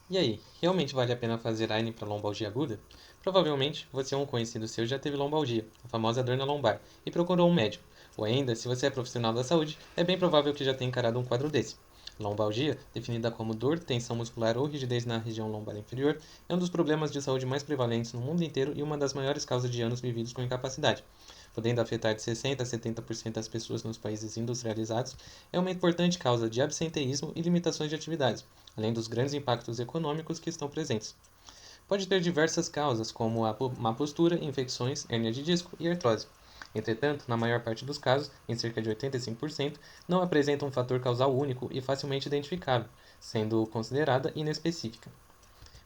E aí, realmente vale a pena fazer AINE para lombalgia aguda? Provavelmente você ou um conhecido seu já teve lombalgia, a famosa dor na lombar, e procurou um médico. Ou ainda, se você é profissional da saúde, é bem provável que já tenha encarado um quadro desse. Lombalgia, definida como dor, tensão muscular ou rigidez na região lombar inferior, é um dos problemas de saúde mais prevalentes no mundo inteiro e uma das maiores causas de anos vividos com incapacidade. Podendo afetar de 60 a 70% das pessoas nos países industrializados, é uma importante causa de absenteísmo e limitações de atividades, além dos grandes impactos econômicos que estão presentes. Pode ter diversas causas, como a má postura, infecções, hérnia de disco e artrose. Entretanto, na maior parte dos casos, em cerca de 85%, não apresenta um fator causal único e facilmente identificável, sendo considerada inespecífica.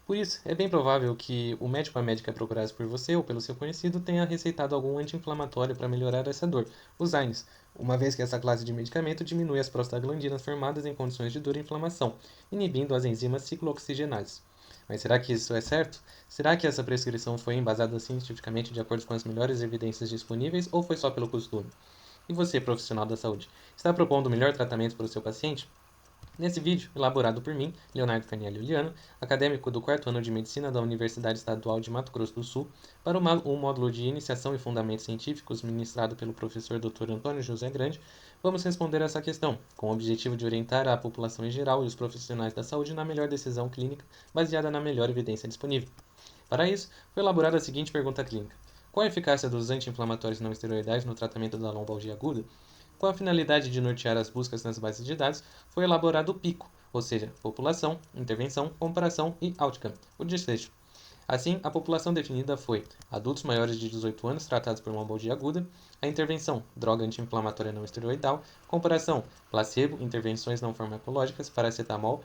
Por isso, é bem provável que o médico ou a médica procurados por você ou pelo seu conhecido tenha receitado algum anti-inflamatório para melhorar essa dor, os AINES, uma vez que essa classe de medicamento diminui as prostaglandinas formadas em condições de dor e inflamação, inibindo as enzimas ciclooxigenases. Mas será que isso é certo? Será que essa prescrição foi embasada cientificamente de acordo com as melhores evidências disponíveis ou foi só pelo costume? E você, profissional da saúde, está propondo o melhor tratamento para o seu paciente? Nesse vídeo, elaborado por mim, Leonardo Canelli Juliano, acadêmico do quarto ano de Medicina da Universidade Estadual de Mato Grosso do Sul, para o módulo de Iniciação e Fundamentos Científicos ministrado pelo professor Dr. Antônio José Grande, vamos responder essa questão, com o objetivo de orientar a população em geral e os profissionais da saúde na melhor decisão clínica, baseada na melhor evidência disponível. Para isso, foi elaborada a seguinte pergunta clínica: qual a eficácia dos anti-inflamatórios não esteroidais no tratamento da lombalgia aguda? Com a finalidade de nortear as buscas nas bases de dados, foi elaborado o PICO, ou seja, população, intervenção, comparação e outcome, o desfecho. Assim, a população definida foi adultos maiores de 18 anos tratados por lombalgia aguda, a intervenção, droga anti-inflamatória não esteroidal, comparação, placebo, intervenções não farmacológicas, paracetamol,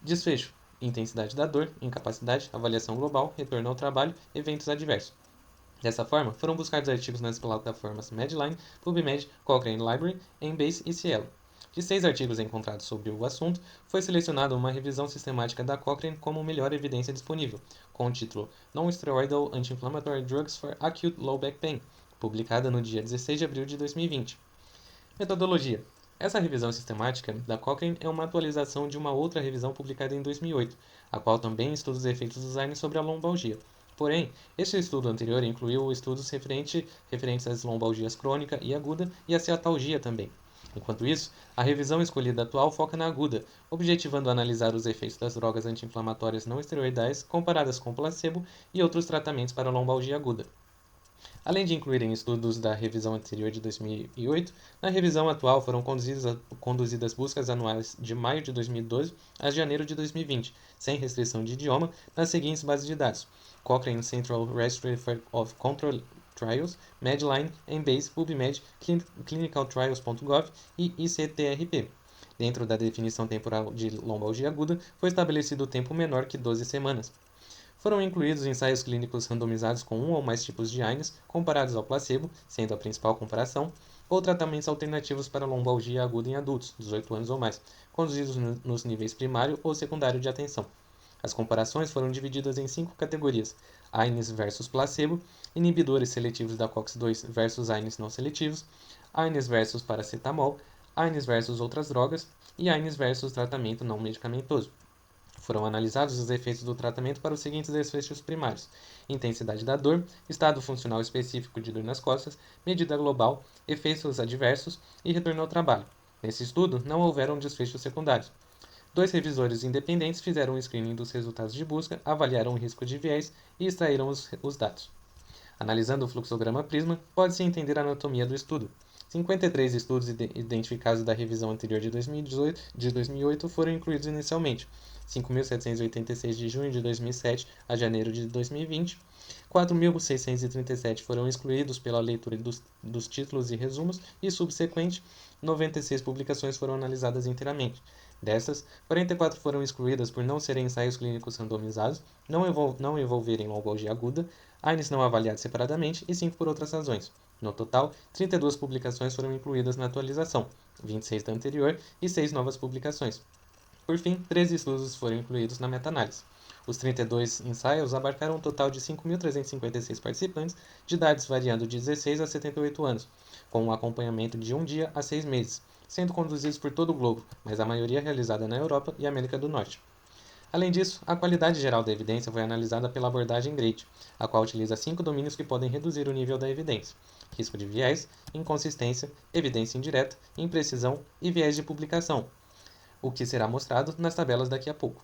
desfecho, intensidade da dor, incapacidade, avaliação global, retorno ao trabalho, eventos adversos. Dessa forma, foram buscados artigos nas plataformas Medline, PubMed, Cochrane Library, Embase e Cielo. De 6 artigos encontrados sobre o assunto, foi selecionada uma revisão sistemática da Cochrane como melhor evidência disponível, com o título Non-Steroidal Anti-Inflammatory Drugs for Acute Low Back Pain, publicada no dia 16 de abril de 2020. Metodologia: essa revisão sistemática da Cochrane é uma atualização de uma outra revisão publicada em 2008, a qual também estuda os efeitos do Alzheimer sobre a lombalgia. Porém, este estudo anterior incluiu estudos referentes às lombalgias crônica e aguda e à ciatalgia também. Enquanto isso, a revisão escolhida atual foca na aguda, objetivando analisar os efeitos das drogas anti-inflamatórias não esteroidais comparadas com placebo e outros tratamentos para a lombalgia aguda. Além de incluírem estudos da revisão anterior de 2008, na revisão atual foram conduzidas buscas anuais de maio de 2012 a janeiro de 2020, sem restrição de idioma, nas seguintes bases de dados: Cochrane Central Registry of Control Trials, Medline, Embase, PubMed, clinicaltrials.gov e ICTRP. Dentro da definição temporal de lombalgia aguda, foi estabelecido o tempo menor que 12 semanas. Foram incluídos ensaios clínicos randomizados com um ou mais tipos de AINES comparados ao placebo, sendo a principal comparação, ou tratamentos alternativos para lombalgia aguda em adultos, 18 anos ou mais, conduzidos nos níveis primário ou secundário de atenção. As comparações foram divididas em 5 categorias: AINES versus placebo, inibidores seletivos da COX-2 versus AINES não seletivos, AINES versus paracetamol, AINES versus outras drogas e AINES versus tratamento não medicamentoso. Foram analisados os efeitos do tratamento para os seguintes desfechos primários: intensidade da dor, estado funcional específico de dor nas costas, medida global, efeitos adversos e retorno ao trabalho. Nesse estudo, não houveram desfechos secundários. 2 revisores independentes fizeram um screening dos resultados de busca, avaliaram o risco de viés e extraíram os dados. Analisando o fluxograma Prisma, pode-se entender a anatomia do estudo. 53 estudos identificados da revisão anterior de 2008 foram incluídos inicialmente, 5.786 de junho de 2007 a janeiro de 2020, 4.637 foram excluídos pela leitura dos títulos e resumos e, subsequente, 96 publicações foram analisadas inteiramente. Dessas, 44 foram excluídas por não serem ensaios clínicos randomizados, não envolverem lombalgia aguda, AINES não avaliados separadamente e 5 por outras razões. No total, 32 publicações foram incluídas na atualização, 26 da anterior e 6 novas publicações. Por fim, 13 estudos foram incluídos na meta-análise. Os 32 ensaios abarcaram um total de 5.356 participantes, de idades variando de 16 a 78 anos, com um acompanhamento de 1 dia a 6 meses, sendo conduzidos por todo o globo, mas a maioria realizada na Europa e América do Norte. Além disso, a qualidade geral da evidência foi analisada pela abordagem GRADE, a qual utiliza 5 domínios que podem reduzir o nível da evidência: risco de viés, inconsistência, evidência indireta, imprecisão e viés de publicação, o que será mostrado nas tabelas daqui a pouco.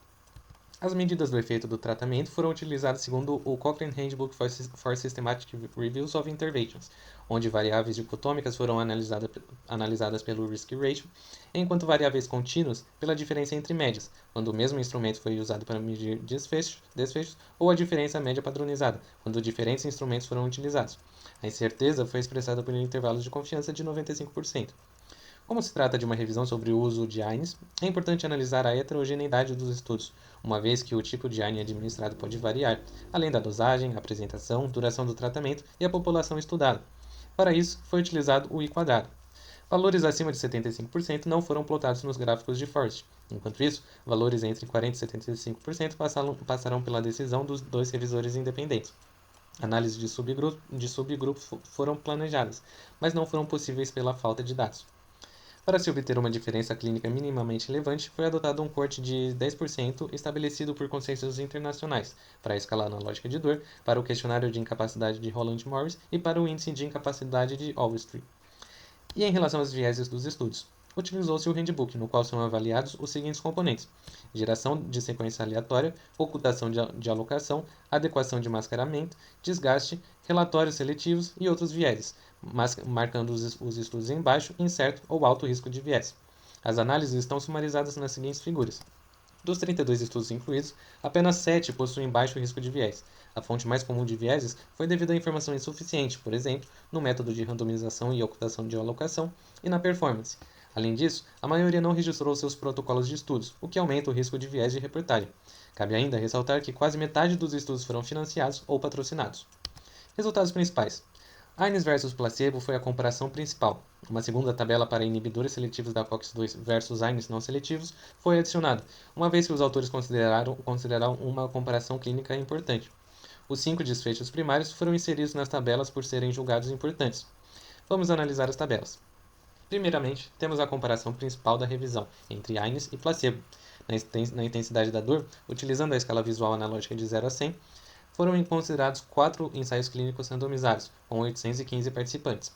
As medidas do efeito do tratamento foram utilizadas segundo o Cochrane Handbook for Systematic Reviews of Interventions, onde variáveis dicotômicas foram analisadas pelo Risk Ratio, enquanto variáveis contínuas pela diferença entre médias, quando o mesmo instrumento foi usado para medir desfechos, ou a diferença média padronizada, quando diferentes instrumentos foram utilizados. A incerteza foi expressada por intervalos de confiança de 95%. Como se trata de uma revisão sobre o uso de AINES, é importante analisar a heterogeneidade dos estudos, uma vez que o tipo de AINE administrado pode variar, além da dosagem, apresentação, duração do tratamento e a população estudada. Para isso, foi utilizado o I-quadrado. Valores acima de 75% não foram plotados nos gráficos de Forest. Enquanto isso, valores entre 40% e 75% passarão pela decisão dos dois revisores independentes. Análises de subgrupos foram planejadas, mas não foram possíveis pela falta de dados. Para se obter uma diferença clínica minimamente relevante, foi adotado um corte de 10% estabelecido por consensos internacionais para a escala analógica de dor, para o questionário de incapacidade de Roland Morris e para o índice de incapacidade de Overstreet. E em relação aos vieses dos estudos, utilizou-se o handbook, no qual são avaliados os seguintes componentes: geração de sequência aleatória, ocultação de alocação, adequação de mascaramento, desgaste, relatórios seletivos e outros vieses, marcando os estudos em baixo, incerto ou alto risco de viés. As análises estão sumarizadas nas seguintes figuras. Dos 32 estudos incluídos, apenas 7 possuem baixo risco de viés. A fonte mais comum de vieses foi devido à informação insuficiente, por exemplo, no método de randomização e ocultação de alocação e na performance. Além disso, a maioria não registrou seus protocolos de estudos, o que aumenta o risco de viés de reportagem. Cabe ainda ressaltar que quase metade dos estudos foram financiados ou patrocinados. Resultados principais. AINES versus placebo foi a comparação principal. Uma segunda tabela para inibidores seletivos da COX-2 versus AINES não seletivos foi adicionada, uma vez que os autores consideraram uma comparação clínica importante. Os 5 desfechos primários foram inseridos nas tabelas por serem julgados importantes. Vamos analisar as tabelas. Primeiramente, temos a comparação principal da revisão entre AINES e placebo. Na intensidade da dor, utilizando a escala visual analógica de 0 a 100, foram considerados 4 ensaios clínicos randomizados, com 815 participantes.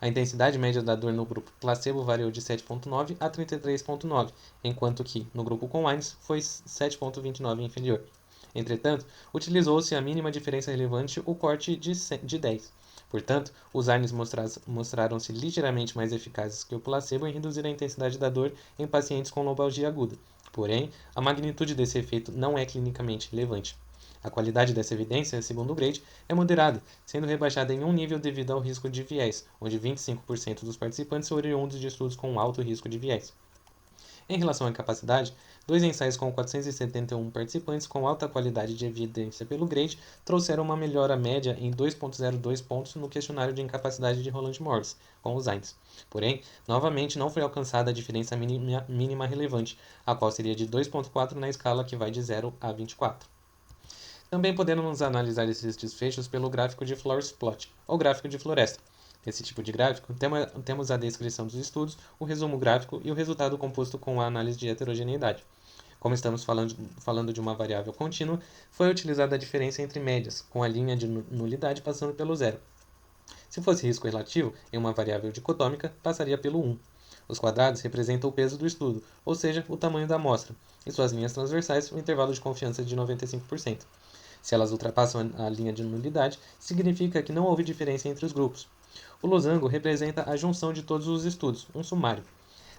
A intensidade média da dor no grupo placebo variou de 7,9 a 33,9, enquanto que, no grupo com AINES, foi 7,29 inferior. Entretanto, utilizou-se a mínima diferença relevante, o corte de 10. Portanto, os AINES mostraram-se ligeiramente mais eficazes que o placebo em reduzir a intensidade da dor em pacientes com lombalgia aguda. Porém, a magnitude desse efeito não é clinicamente relevante. A qualidade dessa evidência, segundo o Grade, é moderada, sendo rebaixada em um nível devido ao risco de viés, onde 25% dos participantes são oriundos de estudos com alto risco de viés. Em relação à incapacidade, 2 ensaios com 471 participantes com alta qualidade de evidência pelo Grade trouxeram uma melhora média em 2,02 pontos no questionário de incapacidade de Roland Morris, com os AINES. Porém, novamente não foi alcançada a diferença mínima relevante, a qual seria de 2,4 na escala que vai de 0 a 24. Também podemos analisar esses desfechos pelo gráfico de Forest Plot, ou gráfico de floresta. Nesse tipo de gráfico, temos a descrição dos estudos, o resumo gráfico e o resultado composto com a análise de heterogeneidade. Como estamos falando de uma variável contínua, foi utilizada a diferença entre médias, com a linha de nulidade passando pelo zero. Se fosse risco relativo, em uma variável dicotômica, passaria pelo 1. Os quadrados representam o peso do estudo, ou seja, o tamanho da amostra, e suas linhas transversais, o intervalo de confiança de 95%. Se elas ultrapassam a linha de nulidade, significa que não houve diferença entre os grupos. O losango representa a junção de todos os estudos, um sumário.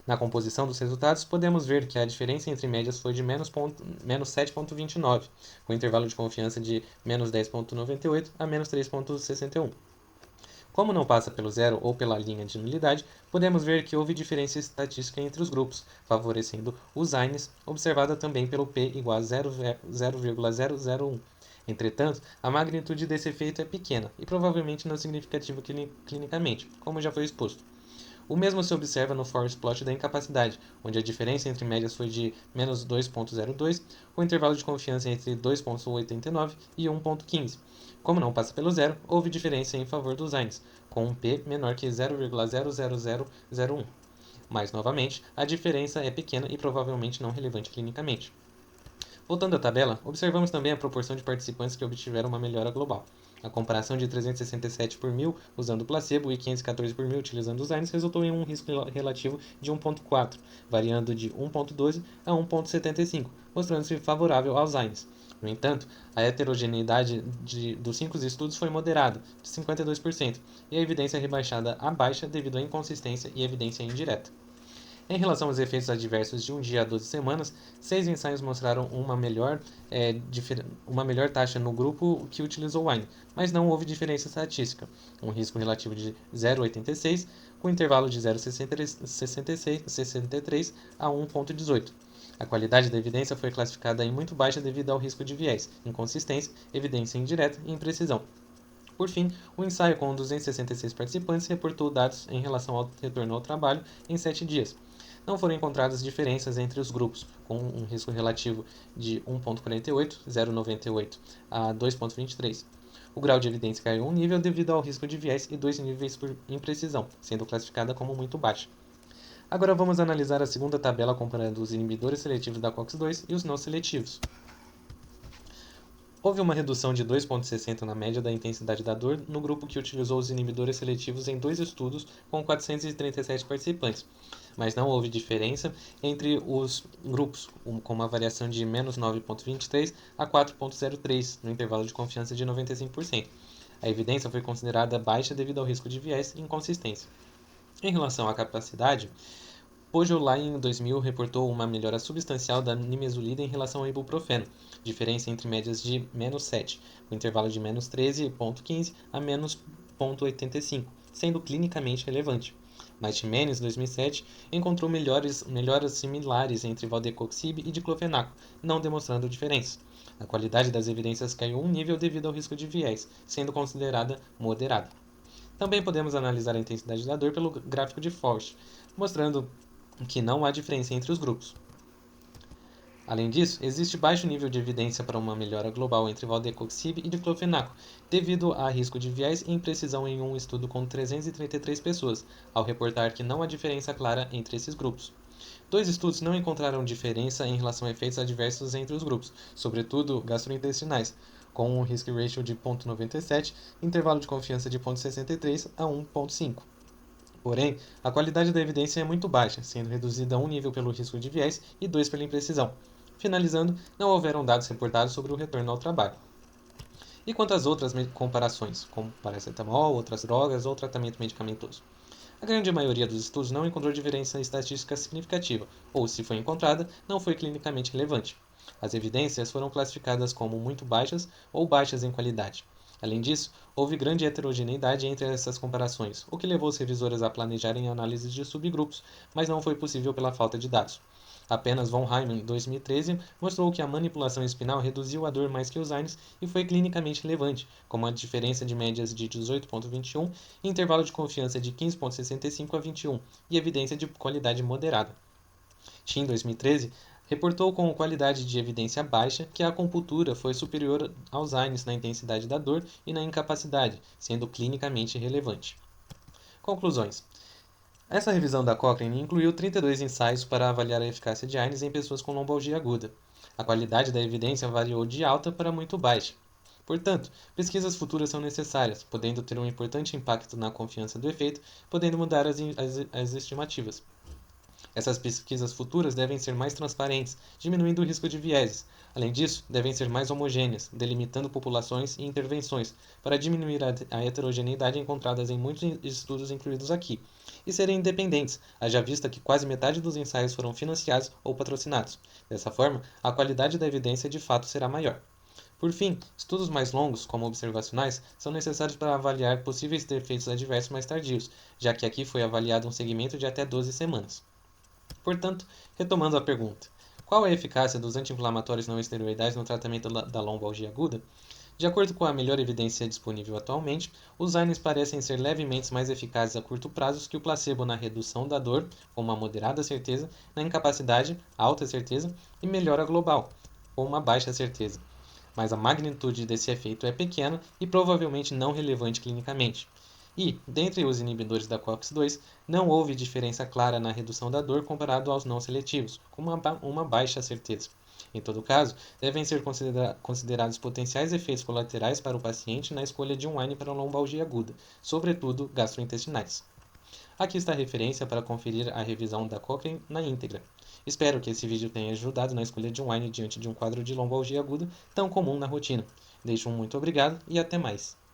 Na composição dos resultados, podemos ver que a diferença entre médias foi de menos 7,29, com intervalo de confiança de menos 10,98 a menos 3,61. Como não passa pelo zero ou pela linha de nulidade, podemos ver que houve diferença estatística entre os grupos, favorecendo os AINES, observada também pelo p igual a 0,001. Entretanto, a magnitude desse efeito é pequena e provavelmente não significativa clinicamente, como já foi exposto. O mesmo se observa no forest plot da incapacidade, onde a diferença entre médias foi de menos 2,02, com intervalo de confiança entre 2,89 e 1,15. Como não passa pelo zero, houve diferença em favor dos AINES, com um p menor que 0,00001. Mas, novamente, a diferença é pequena e provavelmente não relevante clinicamente. Voltando à tabela, observamos também a proporção de participantes que obtiveram uma melhora global. A comparação de 367 por mil usando o placebo e 514 por mil utilizando os AINES resultou em um risco relativo de 1,4, variando de 1,12 a 1,75, mostrando-se favorável aos AINES. No entanto, a heterogeneidade dos 5 estudos foi moderada, de 52%, e a evidência rebaixada a baixa devido à inconsistência e evidência indireta. Em relação aos efeitos adversos de 1 dia a 12 semanas, 6 ensaios mostraram uma melhor taxa no grupo que utilizou wine, mas não houve diferença estatística, um risco relativo de 0,86, com intervalo de 0,63 a 1,18. A qualidade da evidência foi classificada em muito baixa devido ao risco de viés, inconsistência, evidência indireta e imprecisão. Por fim, o ensaio com 266 participantes reportou dados em relação ao retorno ao trabalho em 7 dias. Não foram encontradas diferenças entre os grupos, com um risco relativo de 1,48, 0,98 a 2,23. O grau de evidência caiu um nível devido ao risco de viés e 2 níveis por imprecisão, sendo classificada como muito baixa. Agora vamos analisar a segunda tabela comparando os inibidores seletivos da COX-2 e os não seletivos. Houve uma redução de 2,60 na média da intensidade da dor no grupo que utilizou os inibidores seletivos em 2 estudos com 437 participantes, mas não houve diferença entre os grupos, com uma variação de menos 9,23 a 4,03 no intervalo de confiança de 95%. A evidência foi considerada baixa devido ao risco de viés e inconsistência. Em relação à capacidade, Pojolai em 2000 reportou uma melhora substancial da nimesulida em relação ao ibuprofeno, diferença entre médias de menos 7, com intervalo de menos 13,15 a menos 0,85, sendo clinicamente relevante. Maitmenes, 2007, encontrou melhoras similares entre valdecoxib e diclofenaco, não demonstrando diferença. A qualidade das evidências caiu um nível devido ao risco de viés, sendo considerada moderada. Também podemos analisar a intensidade da dor pelo gráfico de Forst, mostrando que não há diferença entre os grupos. Além disso, existe baixo nível de evidência para uma melhora global entre valdecoxib e diclofenaco, devido a risco de viés e imprecisão em um estudo com 333 pessoas, ao reportar que não há diferença clara entre esses grupos. 2 estudos não encontraram diferença em relação a efeitos adversos entre os grupos, sobretudo gastrointestinais, com um risk ratio de 0,97, intervalo de confiança de 0,63 a 1,5. Porém, a qualidade da evidência é muito baixa, sendo reduzida a um nível pelo risco de viés e 2 pela imprecisão. Finalizando, não houveram dados reportados sobre o retorno ao trabalho. E quanto às outras comparações, como paracetamol, outras drogas ou tratamento medicamentoso? A grande maioria dos estudos não encontrou diferença estatística significativa, ou, se foi encontrada, não foi clinicamente relevante. As evidências foram classificadas como muito baixas ou baixas em qualidade. Além disso, houve grande heterogeneidade entre essas comparações, o que levou os revisores a planejarem análises de subgrupos, mas não foi possível pela falta de dados. Apenas von Hyman, em 2013, mostrou que a manipulação espinal reduziu a dor mais que os AINES e foi clinicamente relevante, com uma diferença de médias de 18,21 e intervalo de confiança de 15,65 a 21, e evidência de qualidade moderada. Shin, em 2013, reportou com qualidade de evidência baixa que a acupuntura foi superior aos AINES na intensidade da dor e na incapacidade, sendo clinicamente relevante. Conclusões. Essa revisão da Cochrane incluiu 32 ensaios para avaliar a eficácia de AINES em pessoas com lombalgia aguda. A qualidade da evidência variou de alta para muito baixa. Portanto, pesquisas futuras são necessárias, podendo ter um importante impacto na confiança do efeito, podendo mudar as estimativas. Essas pesquisas futuras devem ser mais transparentes, diminuindo o risco de vieses. Além disso, devem ser mais homogêneas, delimitando populações e intervenções, para diminuir a heterogeneidade encontrada em muitos estudos incluídos aqui, e serem independentes, haja vista que quase metade dos ensaios foram financiados ou patrocinados. Dessa forma, a qualidade da evidência de fato será maior. Por fim, estudos mais longos, como observacionais, são necessários para avaliar possíveis efeitos adversos mais tardios, já que aqui foi avaliado um segmento de até 12 semanas. Portanto, retomando a pergunta, qual é a eficácia dos anti-inflamatórios não esteroidais no tratamento da lombalgia aguda? De acordo com a melhor evidência disponível atualmente, os AINES parecem ser levemente mais eficazes a curto prazo que o placebo na redução da dor, com uma moderada certeza, na incapacidade, alta certeza, e melhora global, com uma baixa certeza. Mas a magnitude desse efeito é pequena e provavelmente não relevante clinicamente. E, dentre os inibidores da COX-2, não houve diferença clara na redução da dor comparado aos não seletivos, com uma baixa certeza. Em todo caso, devem ser considerados potenciais efeitos colaterais para o paciente na escolha de um wine para lombalgia aguda, sobretudo gastrointestinais. Aqui está a referência para conferir a revisão da Cochrane na íntegra. Espero que esse vídeo tenha ajudado na escolha de um wine diante de um quadro de lombalgia aguda tão comum na rotina. Deixo um muito obrigado e até mais.